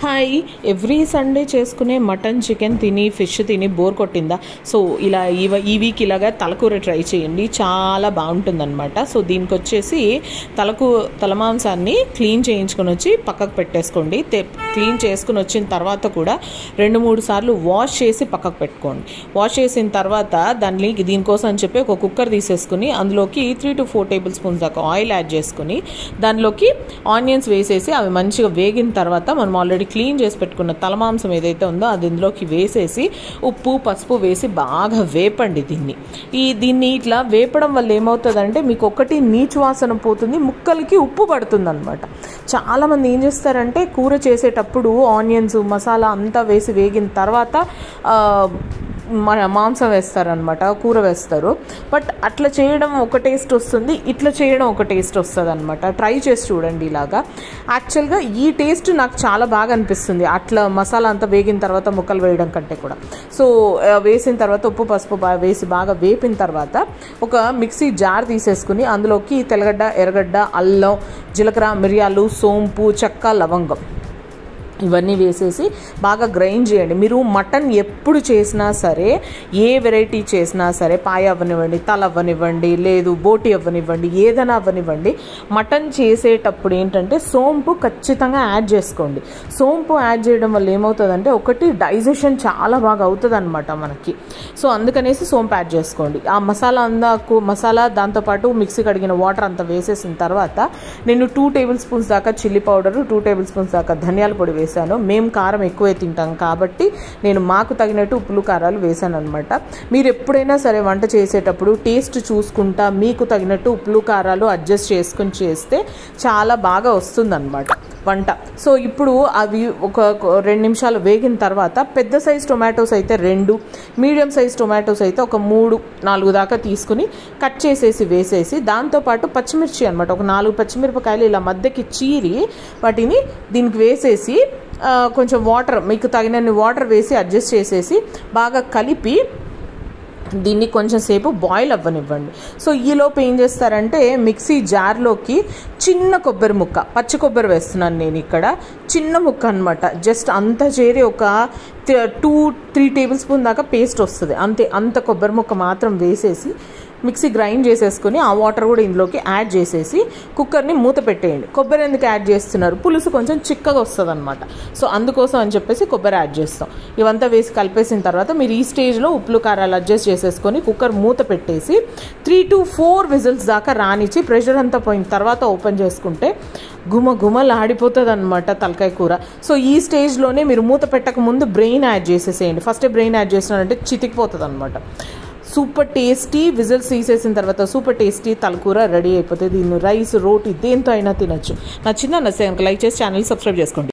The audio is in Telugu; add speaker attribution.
Speaker 1: హాయ్, ఎవ్రీ సండే చేసుకునే మటన్ చికెన్ తిని ఫిష్ తిని బోర్ కొట్టిందా? సో ఇలా ఈ వీక్ ఇలాగా తలకూర ట్రై చేయండి, చాలా బాగుంటుందన్నమాట. సో దీనికి వచ్చేసి తలమాంసాన్ని క్లీన్ చేయించుకొని వచ్చి పక్కకు పెట్టేసుకోండి. క్లీన్ చేసుకుని వచ్చిన తర్వాత కూడా 2-3 సార్లు వాష్ చేసి పక్కకు పెట్టుకోండి. వాష్ చేసిన తర్వాత దీనికోసం అని చెప్పి ఒక కుక్కర్ తీసేసుకుని అందులోకి 3 to 4 టేబుల్ స్పూన్స్ దాకా ఆయిల్ యాడ్ చేసుకుని దానిలోకి ఆనియన్స్ వేసేసి అవి మంచిగా వేగిన తర్వాత మనం ఆల్రెడీ క్లీన్ చేసి పెట్టుకున్న తలమాంసం ఏదైతే ఉందో అది ఇందులోకి వేసేసి ఉప్పు పసుపు వేసి బాగా వేపండి. దీన్ని ఇట్లా వేపడం వల్ల ఏమవుతుందంటే మీకు ఒకటి నీచు వాసన పోతుంది, ముక్కలకి ఉప్పు పడుతుంది అనమాట. చాలామంది ఏం చేస్తారంటే కూర చేసేటప్పుడు ఆనియన్స్ మసాలా అంతా వేసి వేగిన తర్వాత మాంసం వేస్తారనమాట, కూర వేస్తారు. బట్ అట్లా చేయడం ఒక టేస్ట్ వస్తుంది, ఇట్లా చేయడం ఒక టేస్ట్ వస్తుంది అనమాట. ట్రై చేసి చూడండి ఇలాగా. యాక్చువల్గా ఈ టేస్ట్ నాకు చాలా బాగా అనిపిస్తుంది, అట్లా మసాలా అంతా వేగిన తర్వాత ముక్కలు వేయడం కంటే కూడా. సో వేసిన తర్వాత ఉప్పు పసుపు వేసి బాగా వేపిన తర్వాత ఒక మిక్సీ జార్ తీసేసుకుని అందులోకి తెల్లగడ్డ, ఎర్రగడ్డ, అల్లం, జీలకర్ర, మిరియాలు, సోంపు, చెక్క, లవంగం ఇవన్నీ వేసేసి బాగా గ్రైండ్ చేయండి. మీరు మటన్ ఎప్పుడు చేసినా సరే, ఏ వెరైటీ చేసినా సరే, పాయ అవ్వనివ్వండి, తల అవ్వనివ్వండి, లేదు బోటి అవ్వనివ్వండి, ఏదైనా అవ్వనివ్వండి, మటన్ చేసేటప్పుడు ఏంటంటే సోంపు ఖచ్చితంగా యాడ్ చేసుకోండి. సోంపు యాడ్ చేయడం వల్ల ఏమవుతుందంటే ఒకటి డైజెషన్ చాలా బాగా అవుతుంది అనమాట మనకి. సో అందుకనేసి సోంపు యాడ్ చేసుకోండి. ఆ మసాలా దాంతోపాటు మిక్సీ కడిగిన వాటర్ అంతా వేసేసిన తర్వాత నేను 2 టేబుల్ స్పూన్స్ దాకా చిల్లీ పౌడరు, 2 టేబుల్ స్పూన్స్ దాకా ధనియాల పొడి వేసాను. మేము కారం ఎక్కువే తింటాం కాబట్టి నేను మాకు తగినట్టు ఉప్పులు కారాలు వేసాను అనమాట. మీరు ఎప్పుడైనా సరే వంట చేసేటప్పుడు టేస్ట్ చూసుకుంటా మీకు తగినట్టు ఉప్పులు కారాలు అడ్జస్ట్ చేసుకుని చేస్తే చాలా బాగా వస్తుందన్నమాట వంట. సో ఇప్పుడు అవి ఒక 2 నిమిషాలు వేగిన తర్వాత పెద్ద సైజ్ టొమాటోస్ అయితే 2, మీడియం సైజ్ టొమాటోస్ అయితే ఒక 3-4 దాకా తీసుకుని కట్ చేసేసి వేసేసి దాంతోపాటు పచ్చిమిర్చి అనమాట, ఒక 4 పచ్చిమిరపకాయలు ఇలా మధ్యకి చీరి వాటిని దీనికి వేసేసి కొంచెం వాటర్, మీకు తగినన్ని వాటర్ వేసి అడ్జస్ట్ చేసేసి బాగా కలిపి దీన్ని కొంచెం సేపు బాయిల్ అవ్వనివ్వండి. సో ఈలోపు ఏం చేస్తారంటే మిక్సీ జార్లోకి చిన్న కొబ్బరి ముక్క, పచ్చి కొబ్బరి వేస్తున్నాను నేను ఇక్కడ, చిన్న ముక్క అనమాట. జస్ట్ అంత చేరి ఒక 2-3 టేబుల్ స్పూన్ దాకా పేస్ట్ వస్తుంది అంతే. అంత కొబ్బరి ముక్క మాత్రం వేసేసి మిక్సీ గ్రైండ్ చేసేసుకొని ఆ వాటర్ కూడా ఇందులోకి యాడ్ చేసేసి కుక్కర్ని మూత పెట్టేయండి. కొబ్బరి ఎందుకు యాడ్ చేస్తున్నారు? పులుసు కొంచెం చిక్కగా వస్తుంది అనమాట. సో అందుకోసం అని చెప్పేసి కొబ్బరి యాడ్ చేస్తాం. ఇవంతా వేసి కలిపేసిన తర్వాత మీరు ఈ స్టేజ్లో ఉప్పులు కారాలు అడ్జస్ట్ చేసేసుకొని కుక్కర్ మూత పెట్టేసి 3 to 4 విజిల్స్ దాకా రానిచ్చి ప్రెషర్ అంతా పోయిన తర్వాత ఓపెన్ చేసుకుంటే గుమగుమలు ఆడిపోతుంది అనమాట తలకాయ కూర. సో ఈ స్టేజ్లోనే మీరు మూత పెట్టక ముందు బ్రెయిన్ యాడ్ చేసేసేయండి. ఫస్ట్ బ్రెయిన్ యాడ్ చేసినారంటే చితికిపోతుంది అనమాట. సూపర్ టేస్టీ విజిల్స్ తీసేసిన తర్వాత సూపర్ టేస్టీ తలకూర రెడీ అయిపోతుంది. దీన్ని రైస్, రోటీ దేంతో అయినా తినచ్చు. నచ్చిందా? నచ్చితే లైక్ చేసి ఛానల్ సబ్స్క్రైబ్ చేసుకోండి.